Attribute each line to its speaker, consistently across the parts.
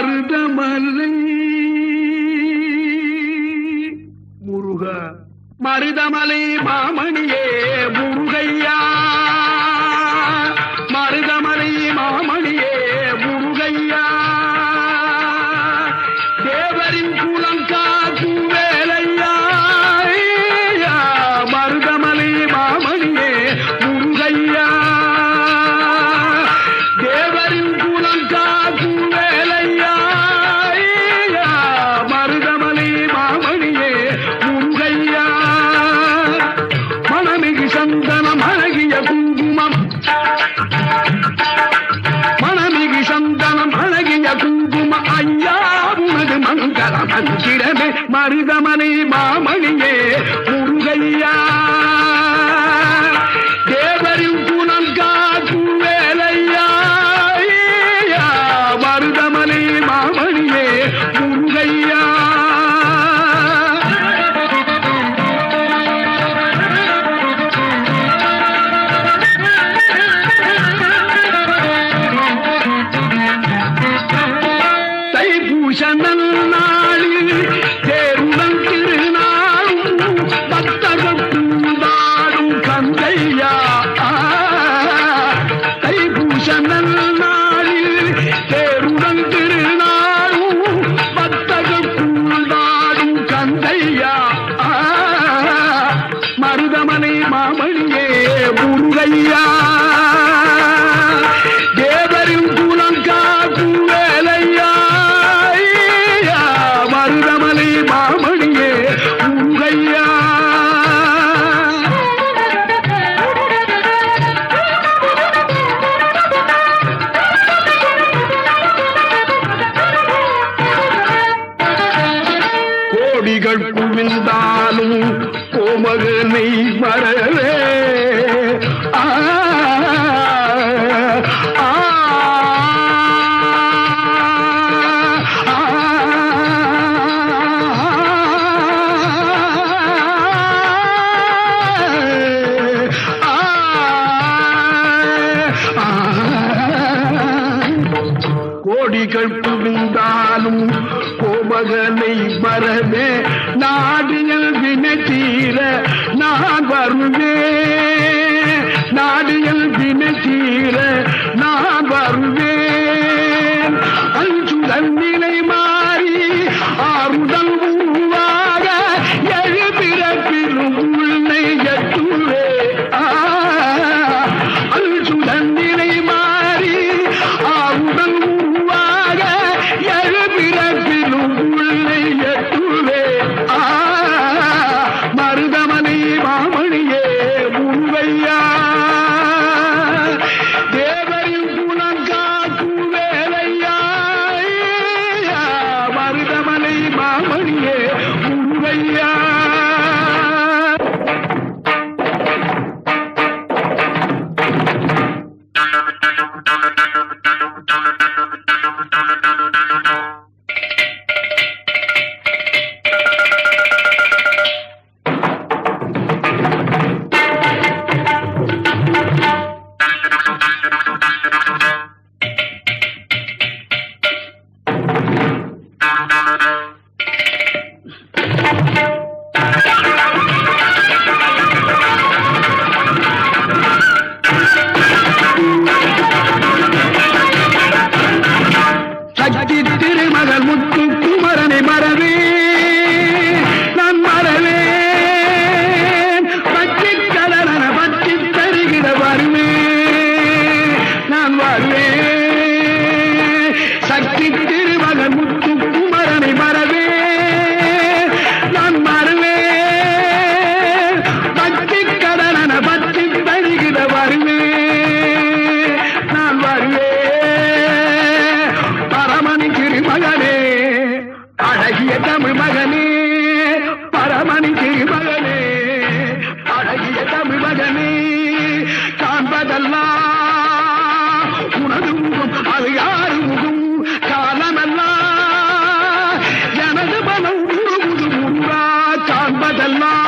Speaker 1: மருதமலை முருகா மருதமலை மாமணியே முருகையா மருதமலை மாமணியே முருகையா தேவரின் குலம் காக்கும் வேலையா மருதமலை மாமணியே முருகையா தேவரின் குலம் காக்கும் வேலையா மருதமலை மாமணியே முருகையா மனமிகு சந்தனம் அழகிய குங்குமம் மனமிகு சந்தனம் அழகிய குங்கும ஐயா உனது மங்கள மந்திரமே மருதமலை மாமணியே முருகையா தேவரின் குலம் காக்கும் வேலையா மருதமலை மாமணியே முருகையா தைப்பூசனல் நாளில் தேருடன் திருநாளும் பக்தகூடாடும் கந்தையா தைப்பூசனல் நாளில் தேருடன் திருநாளும் பக்தகூடாடும் கந்தையா மருதமலை மாமணியே முருகையா தேவரின் குலம் காக்கும் வேலையா மருதமலை மாமணியே முருகையா கோடிகள் குவிந்தாலும் கோமகனை மறவே கோடிகள் குவிந்தாலும் கோமகனை மறவே நாடியல் வினை தீர நான் வருவேன் நாடியல் வினை தீர நான் வருவேன் அஞ்சுதல் நிலை மாறி ஆறுதல் உருவாக எழுபிறப்பிலும் உள்ளே எட்டுவே அஞ்சுதல் நிலை மாறி ஆறுதல் உருவாக எழுபிறப்பிலும் உள்ளே எட்டுவே மருதமலை மாமணியே முருகையா தேவரின் குலம் காக்கும் வேலையா மருதமலை மாமணியே முருகையா சக்தி திருமகள் முத்து குமரனை மறவே நான் மறவேன் பச்சை கடலன பற்றி தருகிற வருவேன் நான் வருவேன் சக்தி திருமகள் முத்து குமரனை மறவே நான் மறவேன் பச்சை கடலன பற்றி தருகிற வருவேன் நான் வருவேன் பரமணி திருமகனே அழகிய தமிழ் மகனே பரமணி திருமகனே அழகிய தமிழ் மகனே காண்பதெல்லாம் உனது முகம் அது யாரு முகம் காலமெல்லாம் எனது மனம் முழுமுது முருகா காண்பதெல்லாம்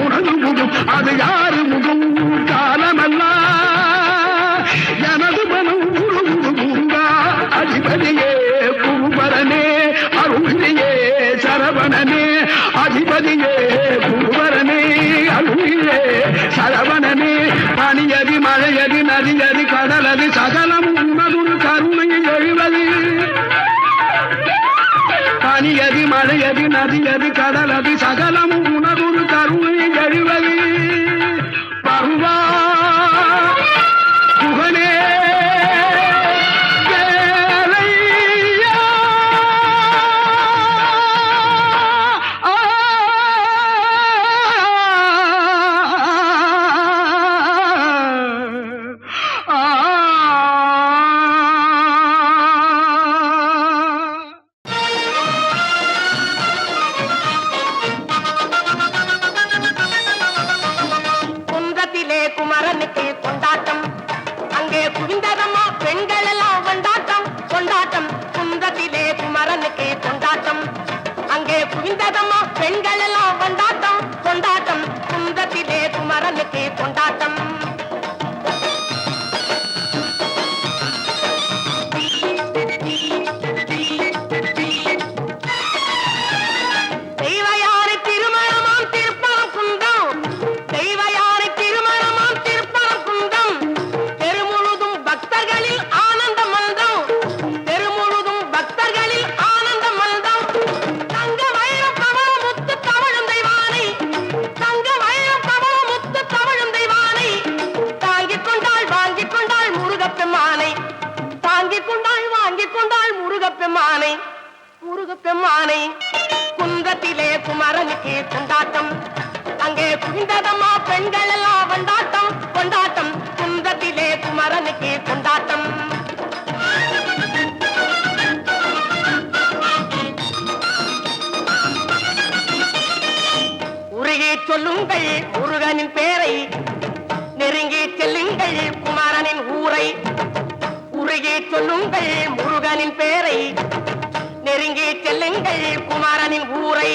Speaker 1: உனது முகம் அது யாரு முகம் காலமெல்லாம் எனது மனம் முழுமுது முருகா அதிபதியே அதிபதியே குருவரனே அருளிலே சரவணனே பனியதி மழையதி நதியதி கடலதி சகலம் உனதுரு கருணையை எழுவது பனியதி மழையதி நதியதி கடலதி சகலம் உனதுரு கருணையை எழுவது பருவா புகழே
Speaker 2: குமரனுக்கு கொண்டாட்டம் அங்கே குவிந்ததம்மா பெண்கள் எல்லாம் கொண்டாட்டம் கொண்டாட்டம் குந்தத்திலே குமரனுக்கு கொண்டாட்டம் அங்கே குவிந்ததம்மா பெண்கள் எல்லாம் கொண்டாட்டம் கொண்டாட்டம் குந்தத்திலே குமரனுக்கு கொண்டாட்டம் முருகப்பெம்மானை குந்தத்திலே குமரனுக்கு கொண்டாட்டம் அங்கே குவிந்ததம்மா பெண்கள் எல்லாம் கொண்டாட்டம் கொண்டாட்டம் குந்தத்திலே குமரனுக்கு கொண்டாட்டம் உருகி சொல்லுங்கள் முருகனின் பேரை நெருங்கி செல்லுங்கள் குமரனின் ஊரை உருகி சொல்லுங்கள் முருகனின் பேரை நெருங்கி செல்லுங்கள் குமாரனின் ஊரை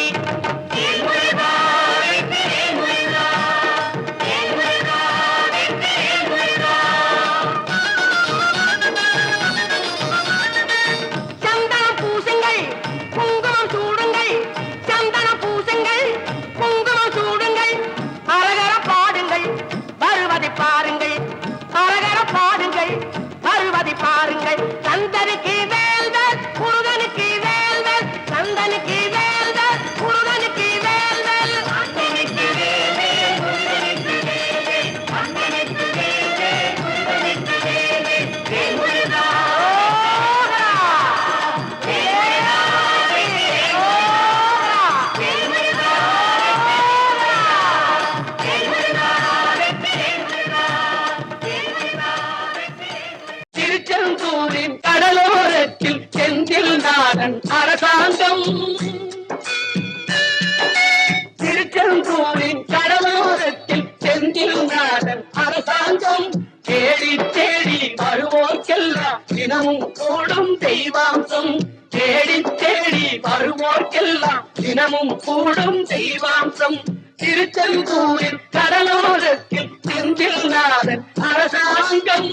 Speaker 2: சந்தனம் பூசுங்கள் குங்குமம் சூடுங்கள் சந்தனம் பூசுங்கள் குங்குமம் சூடுங்கள் அரகர பாடுங்கள் வருவதை பாருங்கள் அரகர பாடுங்கள் வருவதை பாருங்கள் சந்தனுக்கு வேல்வர் முருகனுக்கு வேல்வர் சந்தனுக்கு வேல்வர் முருகனுக்கு வேல்வர் சந்தனுக்கு வேல்வர் முருகனுக்கு வேல்வர் சந்தனுக்கு வேல்வர் முருகனுக்கு வேல்வர் வேல்முருகா வேலா வேல்முருகா வேல்முருகா திருச்செந்தூரின் கடலோரத்தில் செந்தில் நாடன் அரசாங்கம் திருச்செந்தூரின் கடலோரத்தில் செந்தில் நாடன் அரசாங்கம் தேடி தேடி வருவோர்க்கெல்லாம் தினமும் கூடும் தெய்வாம்சம் தேடி தேடி வருவோர்க்கெல்லாம் தினமும் கூடும் தெய்வாம்சம் திருச்செந்தூரின் கடலோரத்தில் செந்தில் நாடன் அரசாங்கம்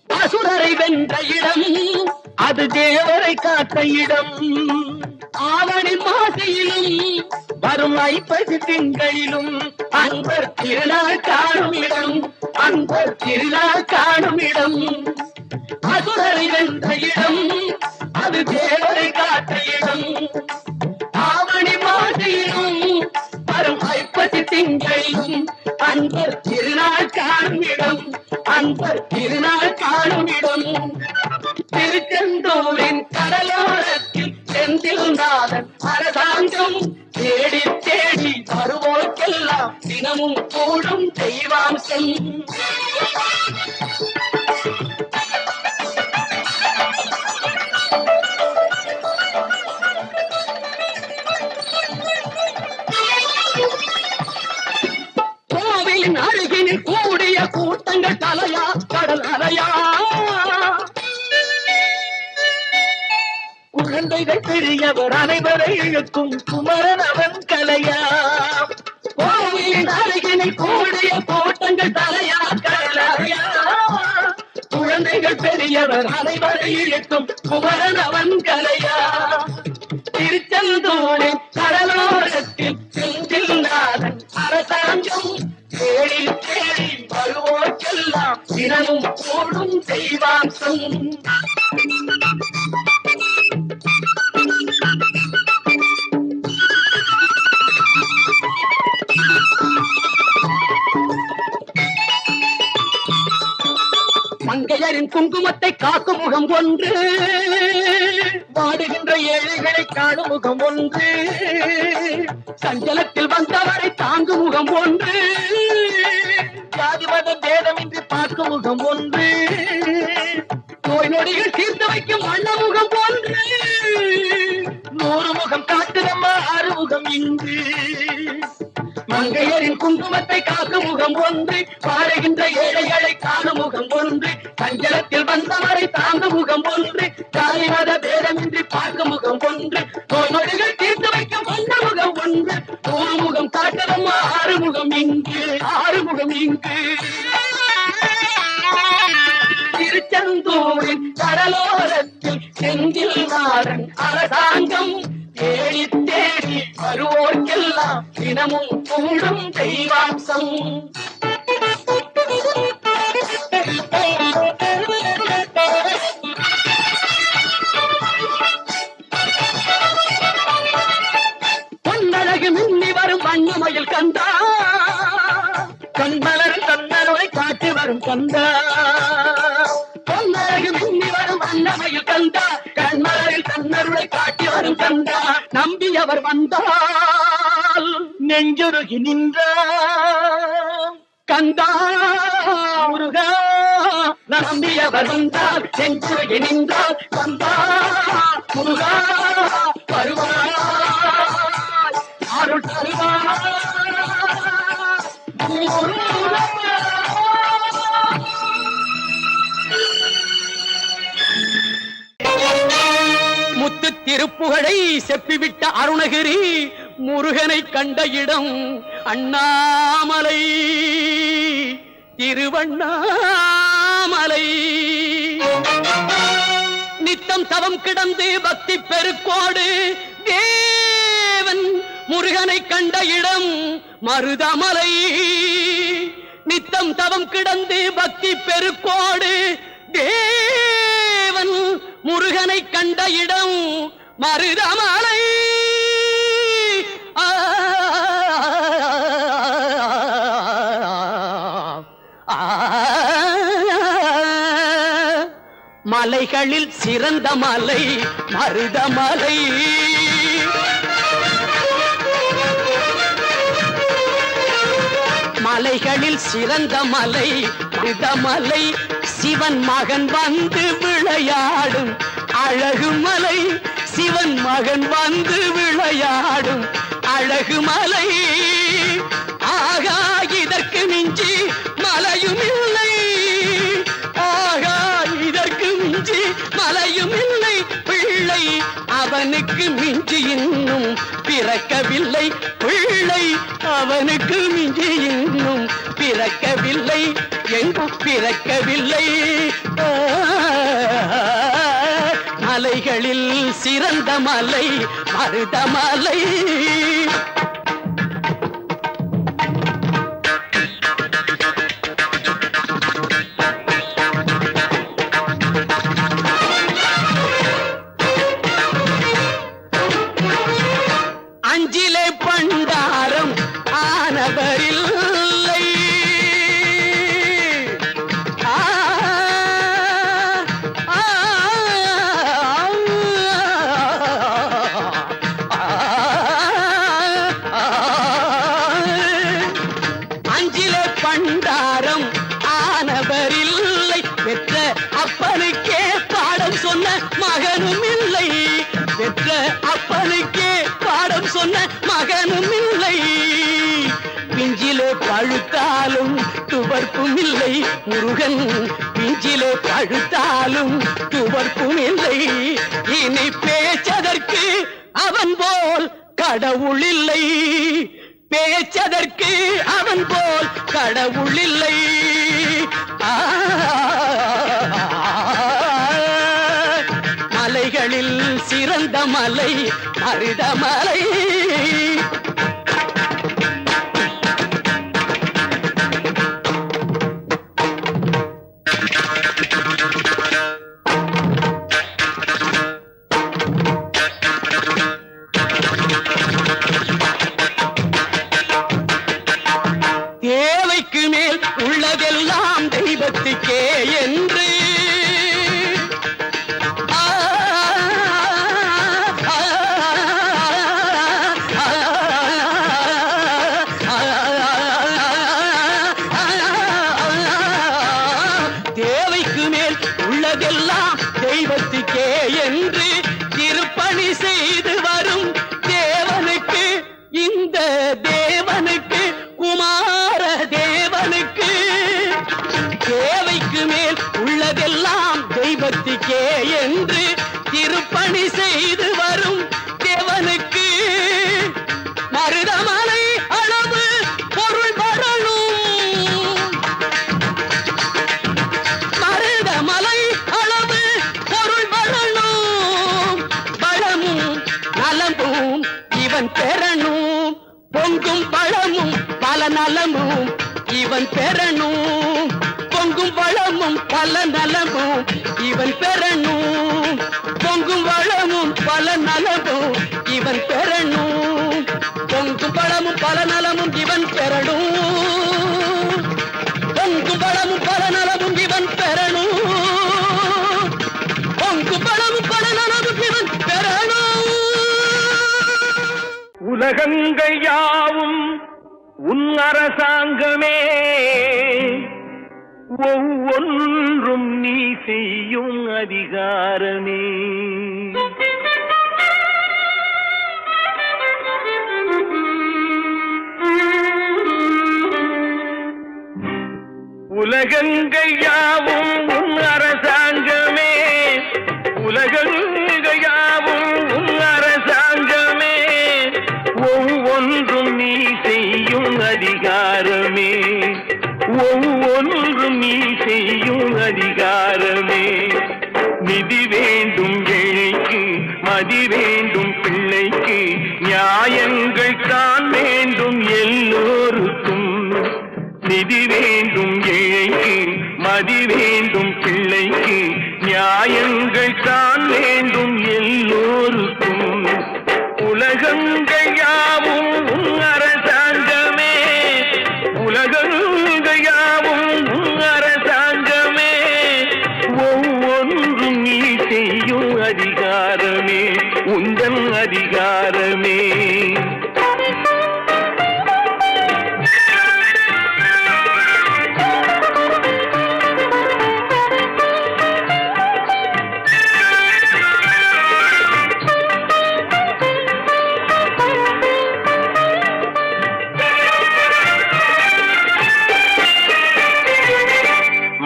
Speaker 2: அசுரரை வென்ற இடம் அது தேவரை காத்த இடம் ஆவணி மாசையிலும் வரும் ஐப்பசி திங்களிலும் அன்பர் திருநாள் காணும் இடம் அன்பர் திருநாள் காணும் இடம் அசுரரை வென்ற இடம் அது தேவரை காத்த இடம் ஆவணி மாசையிலும் வரும் ஐப்பசி திங்களிலும் அன்பர் திருநாள் காணும் இடம் அன்பர் திருநாள் காணும் இடம் திருச்செந்தூரின் கடலோரத்தில் செந்தில் நாதன் அரசாங்கம் தேடி தேடி வருவோர்க்கெல்லாம் தினமும் கூடும் தெய்வாம்சம். கோவிலின் அருகினில் கூடிய கூட்டங்கள் தலையா கடல் அலையா, குழந்தைகள் பெரியவர் அனைவரை இழுக்கும் குமரன் அவன் கலையா. கோவிலின் அருகினில் கூடிய கூட்டங்கள் தலையா கடல் அலையா, குழந்தைகள் பெரியவர் அனைவரை இழுக்கும் குமரன் அவன் கலையா. திருச்செந்தூரின் கடலோரத்தில் செந்தில் நாதன் அரசாங்கம் தேடி தேடி வருவோர்க்கெல்லாம் தினமும் கூடும் தெய்வாம்சம். மங்கையரின் குங்குமத்தை காக்கும் முகம் ஒன்று, வாடுகின்ற ஏழைகளை காணும் முகம் ஒன்று, சஞ்சலத்தில் வந்தவரை தாங்கும் முகம் ஒன்று, ஜாதி மத பேதமின்றி பார்க்கும் முகம் ஒன்று, நோய் நொடிகள் தீர்த்து வைக்கும் வண்ண முகம் ஒன்று, 100 முகம் காட்டுதம்மா 6 முகம் இங்கு. மங்கையரின் குங்குமத்தை காக்கும் முகம் ஒன்று, பாடுகின்ற ஏழைகளை காணும் முகம் ஒன்று, சஞ்சலத்தில் வந்தவரை தாங்கும் முகம் ஒன்று, ஜாதி மத பேதமின்றி பார்க்கும் முகம் ஒன்று, நோய்கள் தீர்த்து வைக்கும் வண்ண முகம் ஒன்று, 100 முகம் காட்டுதம்மா 6 முகம் இங்கு, 6 முகம் இங்கு. திருச்செந்தூரின் கடலோரத்தில் செந்தில் நாதன் அரசாங்கம் தேடி தேடி வருவோர்க்கெல்லாம் தினமும் கூடும் தெய்வாம்சம். பொன்னழகு மின்னி வரும் வண்ணமயில் கந்தா, கண்மலர் தன்னருளை காட்டி வரும் கந்தா. பொன்னழகு மின்னி வரும் வண்ணமயில் கந்தா, கண்மலரில் தன்னருளை காட்டி வரும் கந்தா. நம்பியவர் வந்தால் நெஞ்சுருகி நின்றார் கந்தா முருகா, நம்பியவர் வந்தால் நெஞ்சுருகி நின்றார் கந்தா முருகா, வருவாய் அருள் தருவாய் முருகா. முத்து திருப்புகழை செப்பிவிட்ட அருணகிரி முருகனை கண்ட இடம் அண்ணாமலை, திருவண்ணாமலை. நித்தம் தவம் கிடந்து பக்தி பெருக்கோடு தேவன் முருகனை கண்ட இடம் மருதமலை. நித்தம் தவம் கிடந்து பக்தி பெருக்கோடு தேவன் முருகனை கண்ட இடம் மருதமலை. மலைகளில் சிறந்த மலை மருதமலை. மலைகளில் சிறந்த மலை மருதமலை. சிவன் மகன் வந்து விளையாடும் அழகு மலை, சிவன் மகன் வந்து விளையாடும் அழகு மலை. ஆகா இதற்கு மிஞ்சி மலையும் இல்லை, ஆகா இதற்கு மிஞ்சி மலையும் இல்லை. பிள்ளை அவனுக்கு மிஞ்சி இன்னும் பிறக்கவில்லை, பிள்ளை அவனுக்கு மிஞ்சி இன்னும் பிறக்கவில்லை, எங்கும் பிறக்கவில்லை. மலைகளில் சிறந்த மலை மருதமலை. அஞ்சிலே பண்டாரம் ஆனவரில்லை, முருகன் பிஞ்சிலே பழுத்தாலும் துவர்ப்பும் இல்லை. இனி பேச்சதற்கு அவன் போல் கடவுள் இல்லை. பேச்சதற்கு அவன் போல் கடவுள் இல்லை. மலைகளில் சிறந்த மலை மருதமலை. தேவைக்கு மேல் உள்ளதெல்லாம் தெய்வத்துக்கே என்று தேவைக்கு மேல் உள்ளதெல்லாம் தெய்வத்துக்கே என்று திருப்பணி செய்து வரும் தேவனுக்கு, இந்த தேவனுக்கு, குமார தேவனுக்கு தேவைக்கு மேல் உள்ளதெல்லாம் தெய்வத்துக்கே என்று திருப்பணி செய்து வரும் தேவனுக்கு மருதமலை அளவு பொருள் வரணும். மருதமலை அளவு பொருள் வரணும். பழமும் நலமும் இவன் பெறணும். பொங்கும் பழமும் பல நலமும் இவன் பெறணும். பொங்கும் வளமும் பல நலமும் இவன் பெறணும். பொங்கும் வளமும் பல நலமும் இவன் பெறணும். பொங்கும் பழமும் பல நலமும் இவன் பெறணும். பொங்கும் பழமும் பல நலமும் இவன் பெறணும். பொங்கும் பழமும் பல நலமும் இவன் பெறணும்.
Speaker 1: உலகங்கள் யாவும் உன் அரசாங்கமே, ஒவ்வொன்றும் நீ செய்யும் அதிகாரமே. உலகங்கள் யாவும் உன் அரசாங்கமே, உலகங்கள் யாவும் உன் அரசாங்கமே, ஒவ்வொன்றும் நீ செய்யும் அதிகாரமே. ஒவ்வொன்றும் நீ செய்யும் அதிகாரமே. நிதி வேண்டும் ஏழைக்கு, மதி வேண்டும் பிள்ளைக்கு, நியாயங்கள் தான் வேண்டும் எல்லோருக்கும். நிதி வேண்டும் ஏழைக்கு, மதி வேண்டும் பிள்ளைக்கு, நியாயங்கள் தான் வேண்டும் எல்லோருக்கும். உலகங்கள் யாவும் உன் அரசாங்கமே, உலகங்கள் யாவும் உன் அரசாங்கமே, ஒவ்வொன்றும் நீ செய்யும் அதிகாரமே, உந்தன் அதிகாரமே.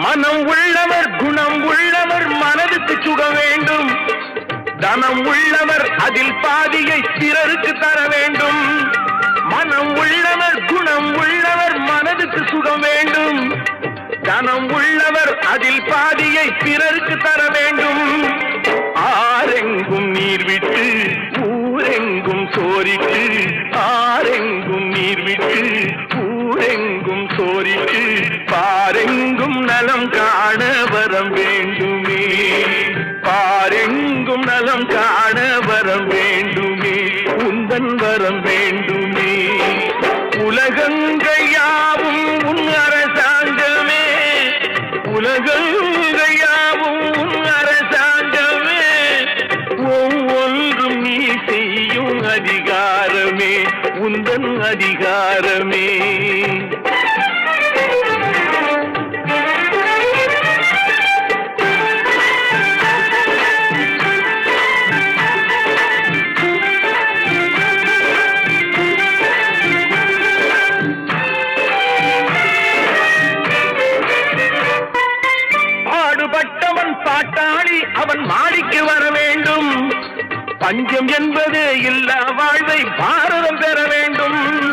Speaker 1: மனம் உள்ளவர் குணம் உள்ளவர் மனதுக்கு சுக வேண்டும். தனம் உள்ளவர் அதில் பாதியை பிறருக்கு தர வேண்டும். மனம் உள்ளவர் குணம் உள்ளவர் மனதுக்கு சுகம் வேண்டும். தனம் உள்ளவர் அதில் பாதியை பிறருக்கு தர வேண்டும். ஆரெங்கும் நீர் விட்டு ஊரெங்கும் சோரிட்டு, ஆரெங்கும் நீர் விட்டு ஊரெங்கும் சோரிட்டு, பாரெங்கும் நலம் காண வரம் வேண்டுமே. பாரெங்கும் நலம் காண வரம் வேண்டுமே, உந்தன் வரம் வேண்டுமே. உலகங்கள் யாவும் உன் அரசாங்கமே, உலகங்கள் யாவும் உன் அரசாங்கமே, ஒவ்வொன்றும் நீ செய்யும் அதிகாரமே, உந்தன் அதிகாரமே. பஞ்சம் என்பதே இல்லா வாழ்வை பாரதம் பெற வேண்டும்.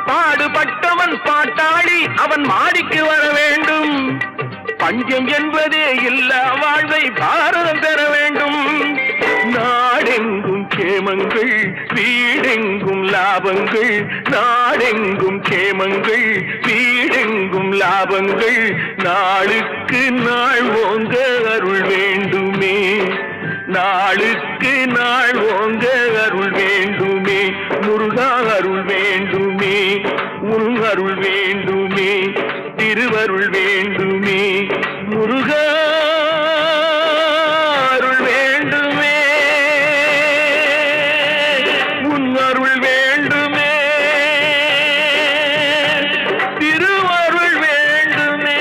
Speaker 1: பாடுபட்டவன் பாட்டாளி அவன் மாடிக்கு வர வேண்டும். பஞ்சம் என்பதே இல்லா வாழ்வை பாரதம் பெற வேண்டும். நாடெங்கும் கேமங்கள் வீடெங்கும் லாபங்கள். நாடெங்கும் கேமங்கள் வீடெங்கும் லாபங்கள். நாளுக்கு நாள் ஓங்க அருள் வேண்டுமே. நாளுக்கு நாள் ஓங்க அருள் வேண்டுமே. முருகா அருள் வேண்டுமே. உன் அருள் வேண்டுமே. திருவருள் வேண்டுமே. முருகா அருள் வேண்டுமே. உன் அருள் வேண்டுமே. திருவருள் வேண்டுமே.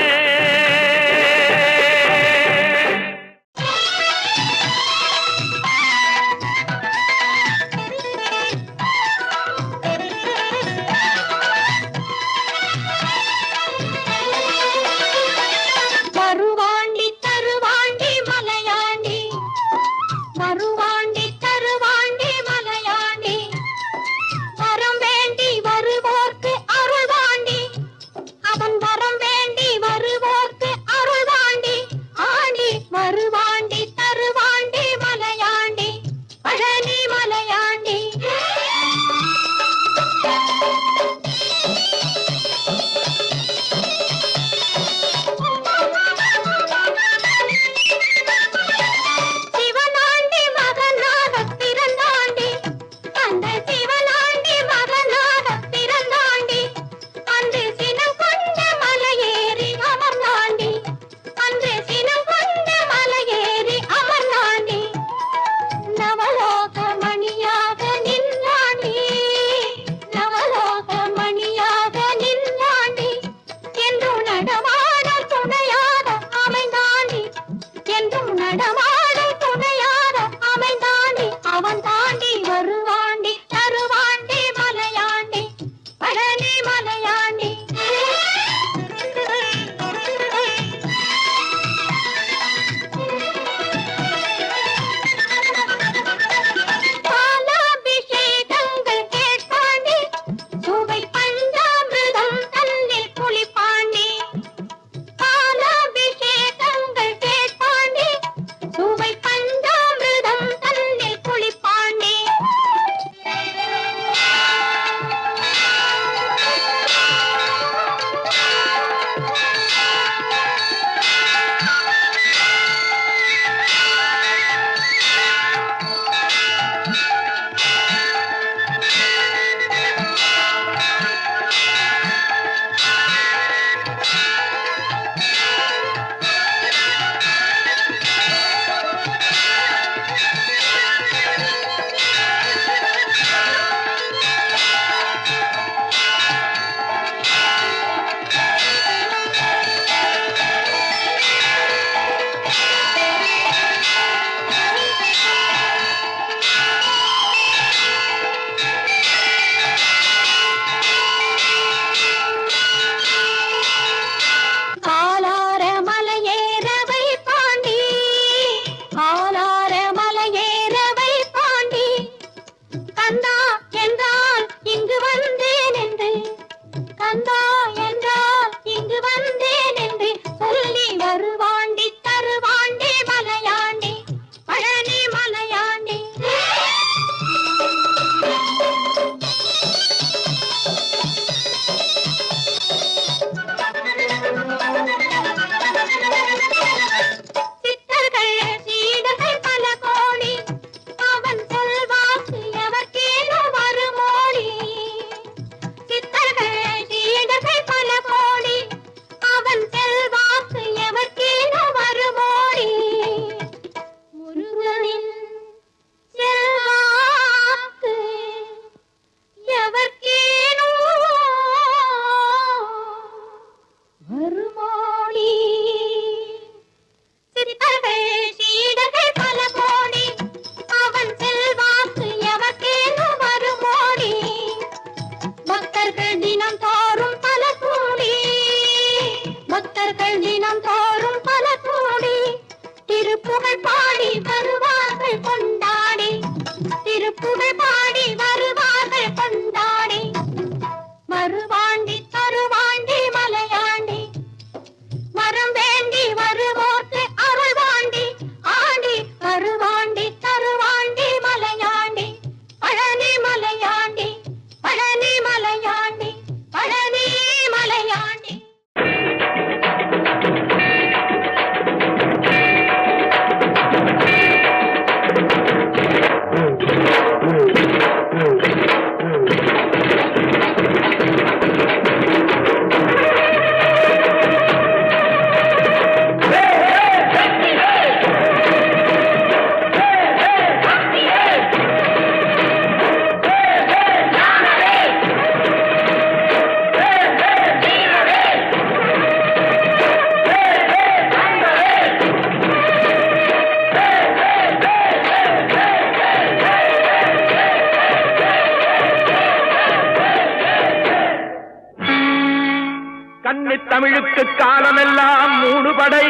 Speaker 1: தமிழுக்கு காலமெல்லாம் 3 படை,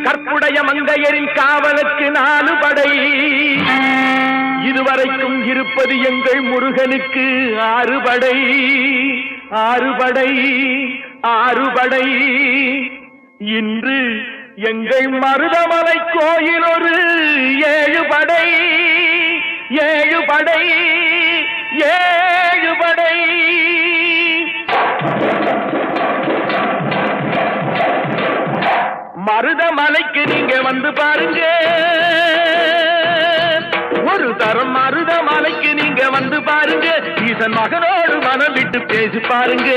Speaker 1: கற்புடைய மங்கையரின் காவலுக்கு 4 படை, இதுவரைக்கும் இருப்பது எங்கள் முருகனுக்கு 6 படை, 6 படை, 6 படை. இன்று எங்கள் மருதமலை கோயில் ஒரு 7 படை, 7 படை, 7 படை. மருதமலைக்கு நீங்க வந்து பாருங்க, ஒரு தரம் மருதமலைக்கு நீங்க வந்து பாருங்க, ஈசன் மகனோடு மனம் விட்டு பேசி பாருங்க.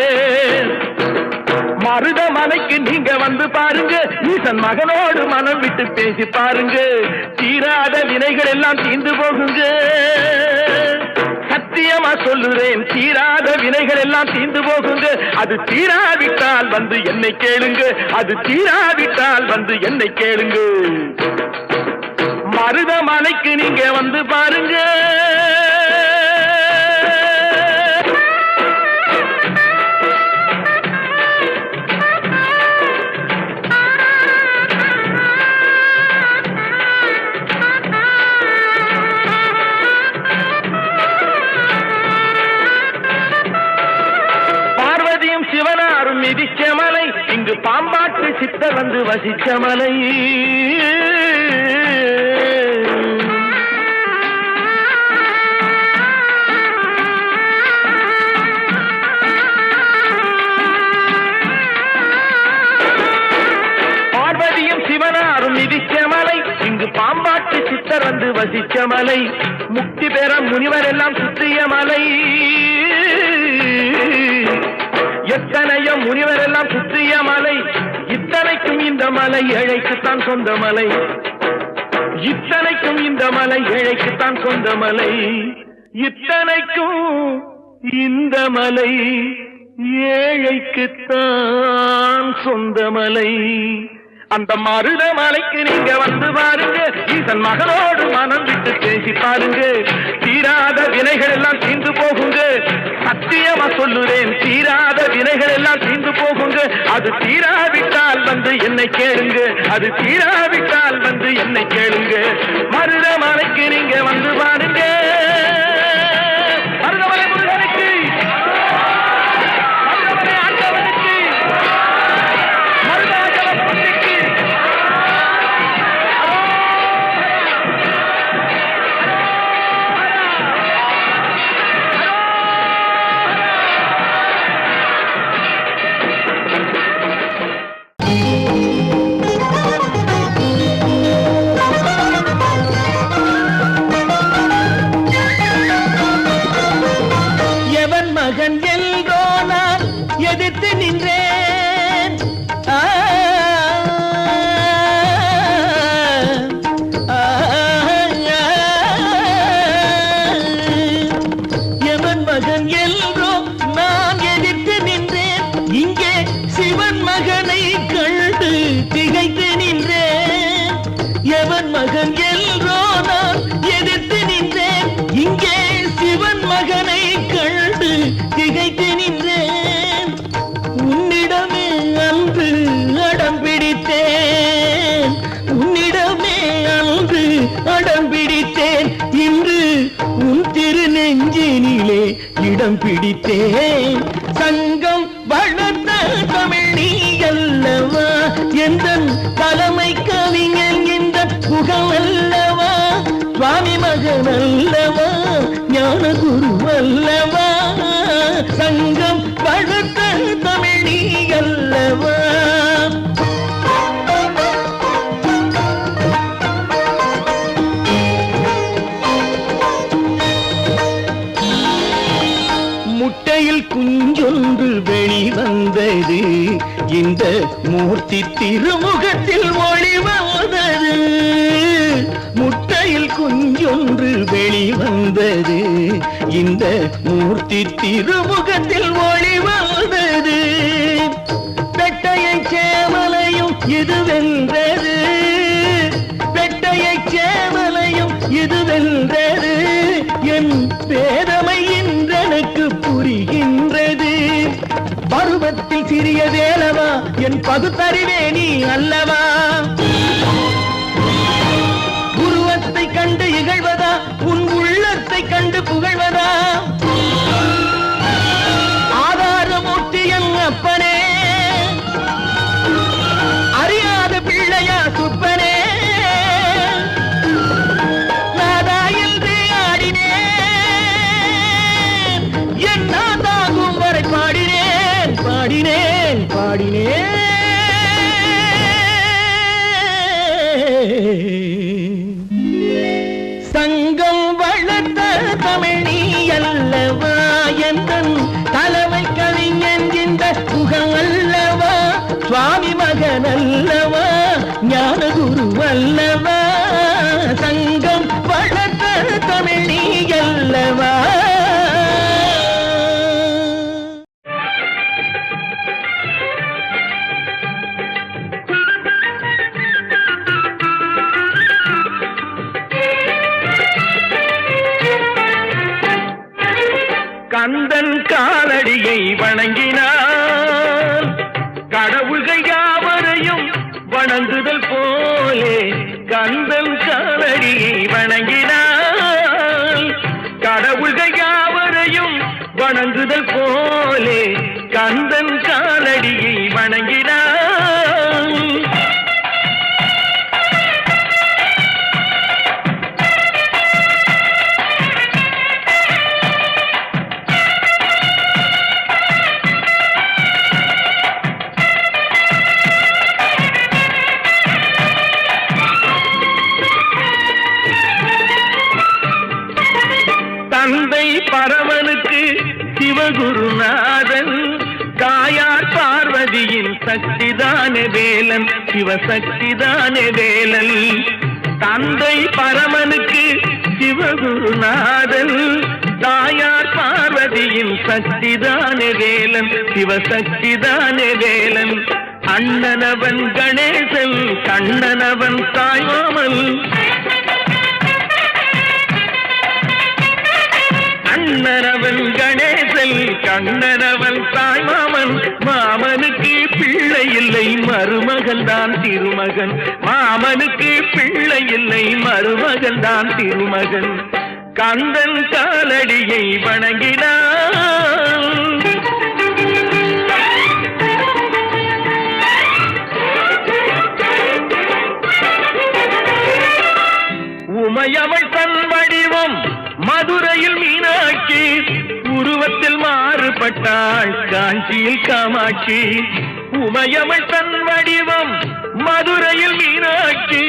Speaker 1: மருதமலைக்கு நீங்க வந்து பாருங்க, ஈசன் மகனோடு மனம் விட்டு பேசி பாருங்க, தீராத வினைகள் எல்லாம் தீர்ந்து போகுங்க. சத்தியமா சொல்லுறேன், தீராத வினைகள் எல்லாம் தீர்ந்து போகுங்க. அது தீராவிட்டால் வந்து என்னை கேளுங்க, அது தீராவிட்டால் வந்து என்னை கேளுங்க. மருதமலைக்கு நீங்க வந்து பாருங்க. சிவனாரும் மிதிச்ச மலை, இங்கு பாம்பாட்டு சித்த வந்து வசிச்ச மலை. பார்வதியும் சிவனாரும் மிதிச்ச மலை, இங்கு பாம்பாட்டு சித்தர் வந்து வசிச்ச மலை. முக்தி பெற முனிவர் எல்லாம் சுற்றிய மலை. எத்தனையோ முனிவர் எல்லாம் சுற்றிய மலை, இத்தனைக்கும் இந்த மலை ஏழைக்குத்தான் சொந்த மலை, இத்தனைக்கும் இந்த மலை ஏழைக்குத்தான் சொந்த மலை, இத்தனைக்கும் இந்த மலை ஏழைக்குத்தான் சொந்த மலை. அந்த மருதமலைக்கு நீங்க வந்து பாருங்க, ஈசன் மகனோடு மனம் விட்டு பேசி பாருங்க, தீராத வினைகள் எல்லாம் தீர்ந்து போகுங்க. சத்தியமா சொல்லுறேன், தீராத வினைகள் எல்லாம் தீர்ந்து போகுங்க. அது தீராவிட்டால் வந்து என்னை கேளுங்க, அது தீராவிட்டால் வந்து என்னை கேளுங்க. மருதமலைக்கு நீங்க வந்து பாருங்க. மருதமலை முருகனுக்கு, மருதமலை ஆண்டவனுக்கு, மருதாச்சலப்பட்டிக்கு.
Speaker 2: மகன் எல்கோ நான் எதிர்த்து நின்றேன், எவன் மகன் எல்கோ நான் எதிர்த்து நின்றேன், இங்கே சிவன் மகனை கண்டு திகைத்து நின்றேன். எவன் மகன் எல்கோ நான் எதிர்த்து நின்றேன், இங்கே சிவன் மகனை கண்டு திகைத்து நின்றேன். உன்னிடமே அன்று அடம் பிடித்தேன், உன்னிடமே அன்று அடம் பிடித்தேன், இன்று உன் திரு நெஞ்சினிலே இடம் பிடித்தேன். சங்கம் வளர்த்த தமிழ் நீ அல்லவா, எந்த தலைமை கவிஞன் இந்த புகழ் அல்லவா, சுவாமி மகன் அல்லவா, ஞான குரு அல்லவா, சங்கம் வளர்த்த தமிழ் நீ அல்லவா.
Speaker 3: குஞ்சொன்று வெளிவந்தது, இந்த மூர்த்தி திருமுகத்தில் ஒளி வந்தது. முட்டையில் குஞ்சொன்று வெளிவந்தது, இந்த மூர்த்தி திருமுகத்தில் ஒளி வந்தது. பெட்டையை சேவலையும் இது வென்றது, பெட்டையை சேவலையும் இது வென்றது. என் பேதமை இன்றெனக்கு புரிகின்றது. பருவத்தில் சிறிய வேலவா, என் பகுத்தறிவே நீ அல்லவா? உருவத்தை கண்டு இகழ்வதா, உன் உள்ளத்தை கண்டு புகழ்வதா? ஆதாரமூர்த்தி என் அப்பனே, அறியாத பிள்ளையா சுப்பனே. நாதா என்று ஆடினேன், என் நாதாகும் வரை பாடினேன் பாடினேன் பாடினேன். சங்கம் வளர்த்த தமிழ் நீ அல்லவா, எந்தன் தலைமை கவிஞன் இந்த புகழ் அல்லவா? சுவாமி மகன் அல்லவா, ஞான குரு அல்லவா? சங்கம் வளர்த்த தமிழ் நீ அல்லவா?
Speaker 1: கந்தன் காலடியை வணங்கினான், கடவுள்கள் யாவரையும் வணங்குதல் போலே. கந்தன் காலடியை வணங்கினான், கடவுள்கள் யாவரையும் வணங்குதல் போலே. கந்தன் காலடியை வணங்கினான். தந்தை பரமனுக்கு சிவகுருநாதன், தாயார் பார்வதியின் சக்திதானே வேலன், சிவசக்திதானே வேலன். தந்தை பரமனுக்கு சிவகுருநாதன், தாயார் பார்வதியின் சக்திதானே வேலன், சிவசக்திதானே வேலன். அண்ணனவன் கணேசன், கண்ணனவன் தாய்மாமன். அண்ணனவன் கணேசன், கண்ணனவன் தாய்மாமன். மாமனுக்கு பிள்ளை இல்லை, மருமகன் தான் திருமகன். மாமனுக்கு பிள்ளை இல்லை, மருமகன் தான் திருமகன். கந்தன் காலடியை வணங்கினான். உமையவள் தன் வடிவம் மதுரையில் மீனாட்சி, உருவத்தில் மாறுபட்டாள் காஞ்சியில் காமாட்சி. உமையவள் தன் வடிவம் மதுரையில் மீனாட்சி,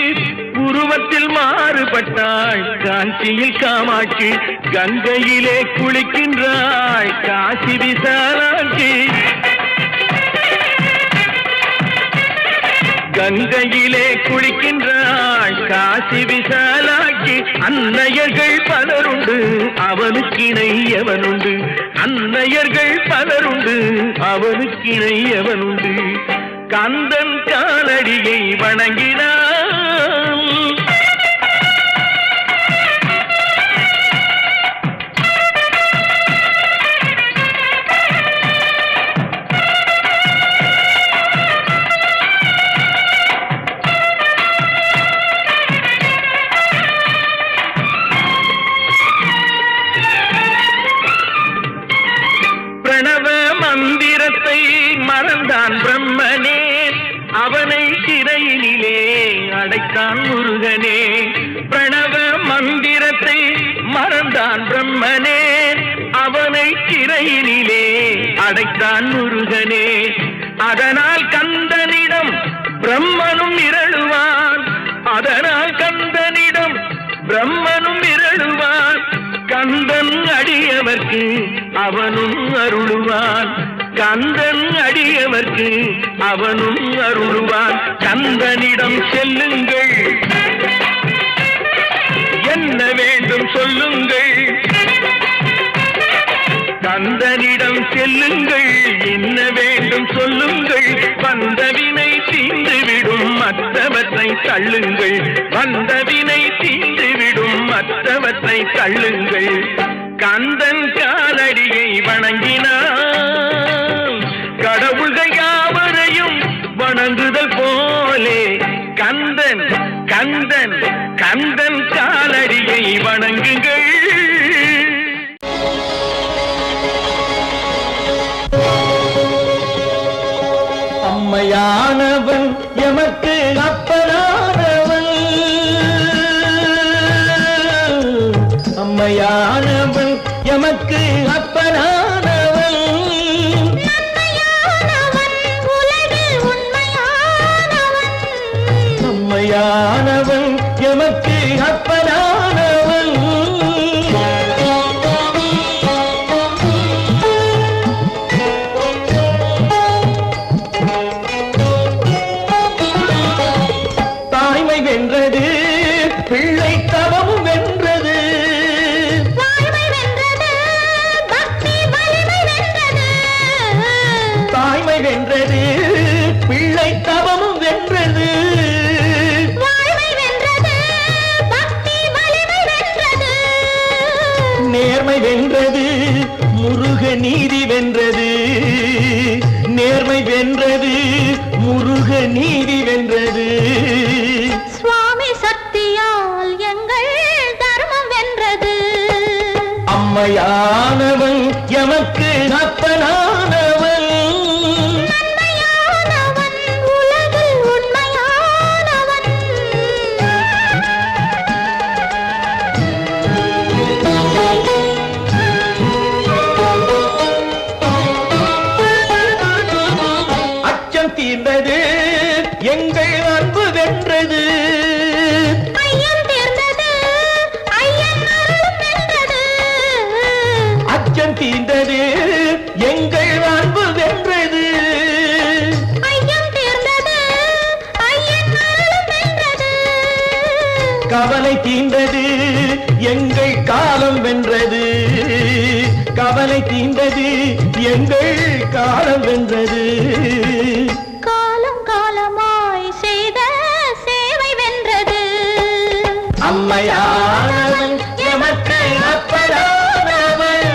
Speaker 1: உருவத்தில் மாறுபட்டாள் காஞ்சியில் காமாட்சி. கங்கையிலே குளிக்கின்றாள் காசி விசாலாட்சி. கங்கையிலே குளிக்கின்றாள் காசி விசாலாட்சி. அன்னையர்கள் பலருண்டு, அவனுக்கிணை எவனுண்டு? அன்னையர்கள் பலருண்டு, அவனுக்கிணை எவனுண்டு? கந்தன் காலடியை வணங்கினான். பிரணவ மந்திரத்தை மறந்தான் பிரம்மனே, அவனை சிறையினிலே அடைத்தான் முருகனே. பிரணவ மந்திரத்தை மறந்தான் பிரம்மனே, அவனை சிறையினிலே அடைத்தான் முருகனே. அதனால் கந்தனிடம் பிரம்மனும் மிரளுவான், அதனால் கந்தனிடம் பிரம்மனும் மிரளுவான். கந்தன் அடியவர்க்கு அவனும் அருளுவான். கந்தன் அடியவர்க்கு அவனும் அருளுவான். கந்தனிடம் செல்லுங்கள், என்ன வேண்டும் சொல்லுங்கள். கந்தனிடம் செல்லுங்கள், என்ன வேண்டும் சொல்லுங்கள். வந்தவினை தீந்துவிடும் மற்றவற்றை தள்ளுங்கள். வந்தவினை தீந்துவிடும் மற்றவற்றை தள்ளுங்கள். கந்தன் காலடியை வணங்கினான் கடவுள்கள் யாவரையும் வணங்குதல் போலே. கந்தன் கந்தன் கந்தன் காலடியை வணங்குங்கள்.
Speaker 3: அம்மையானவன் எமக்கு அப்பனானவன், அம்மையானவன் எமக்கு அப்பனானவன், அம்மையானவன் எமக்கு அப்பனானவன். தாய்மை வென்றது, பிள்ளை தவமும் வென்றது. தாய்மை வென்றது, பிள்ளை தவமும் வென்றது. நேர்மை வென்றது, முருக நீதி வென்றது. நேர்மை வென்றது, முருக நீதி வென்றது.
Speaker 4: சுவாமி சக்தியால் எங்கள் தர்மம் வென்றது.
Speaker 3: அம்மையானவன் எமக்கு அப்பனானவன்,
Speaker 4: நன்மையானவன் உலகில் உண்மையானவன்.
Speaker 3: அச்சம் தீர்ந்தது, எங்கள் அன்பு வென்றது.
Speaker 4: ஐயம் தீர்ந்தது, ஐயன் அருளும் வென்றது.
Speaker 3: அச்சம் தீர்ந்தது, எங்கள் அன்பு வென்றது.
Speaker 4: ஐயம் தீர்ந்தது, ஐயன் அருளும் வென்றது.
Speaker 3: கவலை தீர்ந்தது, எங்கள் காலம் வென்றது. கவலை தீர்ந்தது, எங்கள் காலம் வென்றது.
Speaker 4: காலம் காலமாய் செய்த சேவை வென்றது.
Speaker 3: அம்மையானவன் எமக்கு அப்பனானவன்.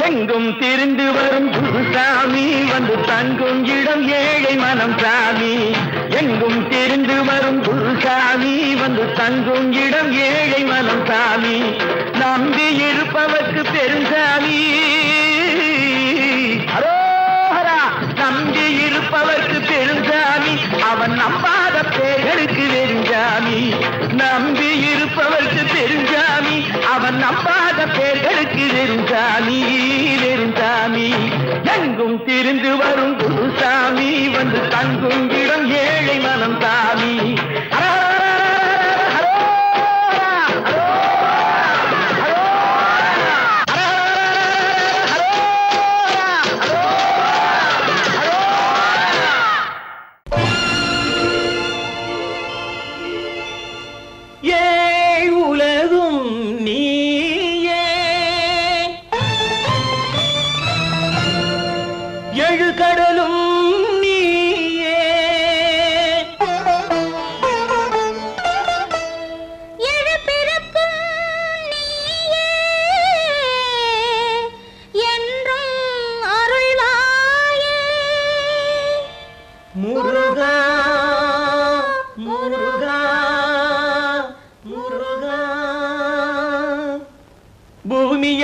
Speaker 3: எங்கும் திரிந்து வரும் குருசாமி, வந்து தங்கும் இடம் ஏழை மனம் சாமி. எங்கும் திரிந்து வரும் குருசாமி, வந்து தங்கும் இடம் ஏழை மனம் சாமி. நம்பி இருப்பவர்க்கு பெருசாமி, அரோஹரா. நம்பி இருப்பவர்க்கு பெருசாமி, அவன் நம்பாத பேர்களுக்கு வெறுஞ்சாமி. நம்பி இருப்பவர்க்கு பெருஞ்சாமி, அவன் நம்பாத பேர்களுக்கு வெறுஞ்சாமி, வெறுஞ்சாமி. எங்கும் திரிந்து வரும் குருசாமி, வந்து தங்கும் இடம் ஏழை மனம் சாமி. ஏழ் உலகும் நீயே, எழு கடலும்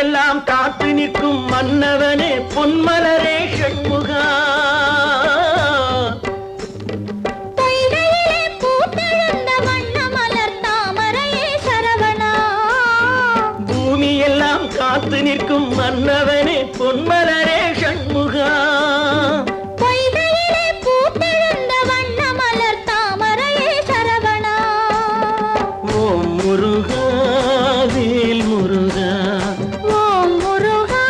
Speaker 3: எல்லாம் காத்து நிற்கும் மன்னவனே பொன்மலரே ஷண்முகா.
Speaker 4: பொய்கையிலே பூத்தெழுந்த வண்ண மலர் தாமரையே சரவணா.
Speaker 3: பூமி எல்லாம் காத்து நிற்கும் மன்னவனே பொன்மலரே ஷண்முகா.
Speaker 4: பொய்கையிலே பூத்தெழுந்த வண்ண மலர் தாமரையே சரவணா.
Speaker 3: ஓம் முருகா வேல் முருகா.
Speaker 4: ஓம் முருகா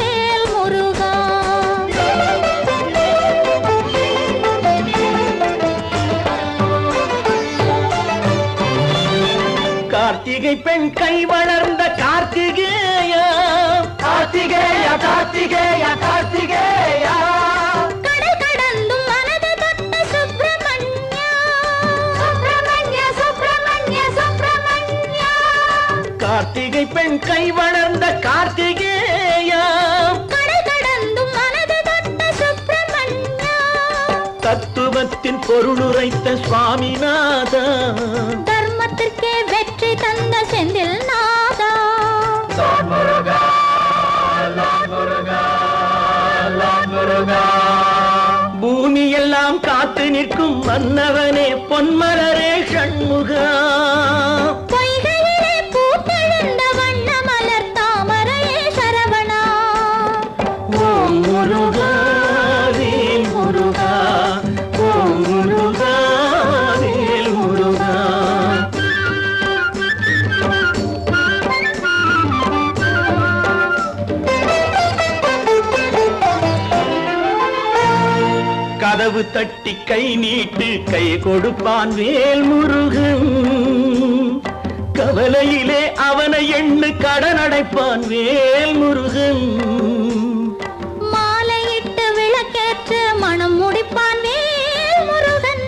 Speaker 4: வேல் முருகா.
Speaker 3: கார்த்திகை பெண் கை வளர்ந்த கார்த்திகேயா. கார்த்திகேயா கார்த்திகேயா கார்த்திகேயா.
Speaker 4: கடல் கடந்தும் மனது தொட்ட சுப்பிரமணியா. சுப்பிரமணிய சுப்பிரமணிய சுப்பிரமணியா.
Speaker 3: கார்த்திகை பெண் கை வளர்ந்த கார்த்திகேயா.
Speaker 4: கடல் கடந்தும் மனது தொட்ட சுப்பிரமணியா.
Speaker 3: தத்துவத்தின் பொருளுரைத்த சுவாமிநாதா.
Speaker 4: தர்மத்திற்கே வெற்றி தந்த செந்தில் நாதா.
Speaker 3: பூமி எல்லாம் காத்து நிற்கும் மன்னவனே பொன்மலரே ஷண்முகா.
Speaker 4: பொய்கையிலே பூத்தெழுந்த வண்ண மலர் தாமரையே சரவணா.
Speaker 3: ஓம் முருகா வேல் முருகா. ஓம் முருகா வேல் முருகா. கதவு தட்டி கை நீட்டு கை கொடுப்பான் வேல் முருகன். கவலையிலே அவனை எண்ணு கடனடைப்பான் வேல் முருகன்.
Speaker 4: மாலையிட்டு விளக்கேற்று மனம் முடிப்பான் வேல் முருகன்.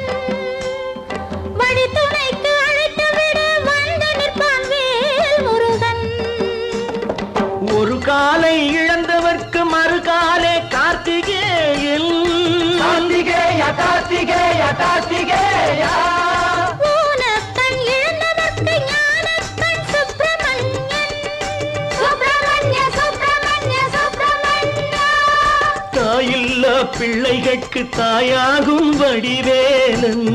Speaker 4: வழித்துணைக்கு அழைத்து விடு வந்து நிற்பான் வேல் முருகன்.
Speaker 3: ஒரு காலை இழந்தவர்க்கு மறுகாலே கார்த்திகேயன். கார்த்திகேயா கார்த்திகேயா கார்த்திகேயா.
Speaker 4: ஊனக்கண் இழந்தவர்க்கு ஞானக்கண் சுப்பிரமணியன். சுப்பிரமணிய சுப்பிரமணிய சுப்பிரமணியா.
Speaker 3: தாயில்லா பிள்ளைகட்கு தாயாகும் வடிவேலன்.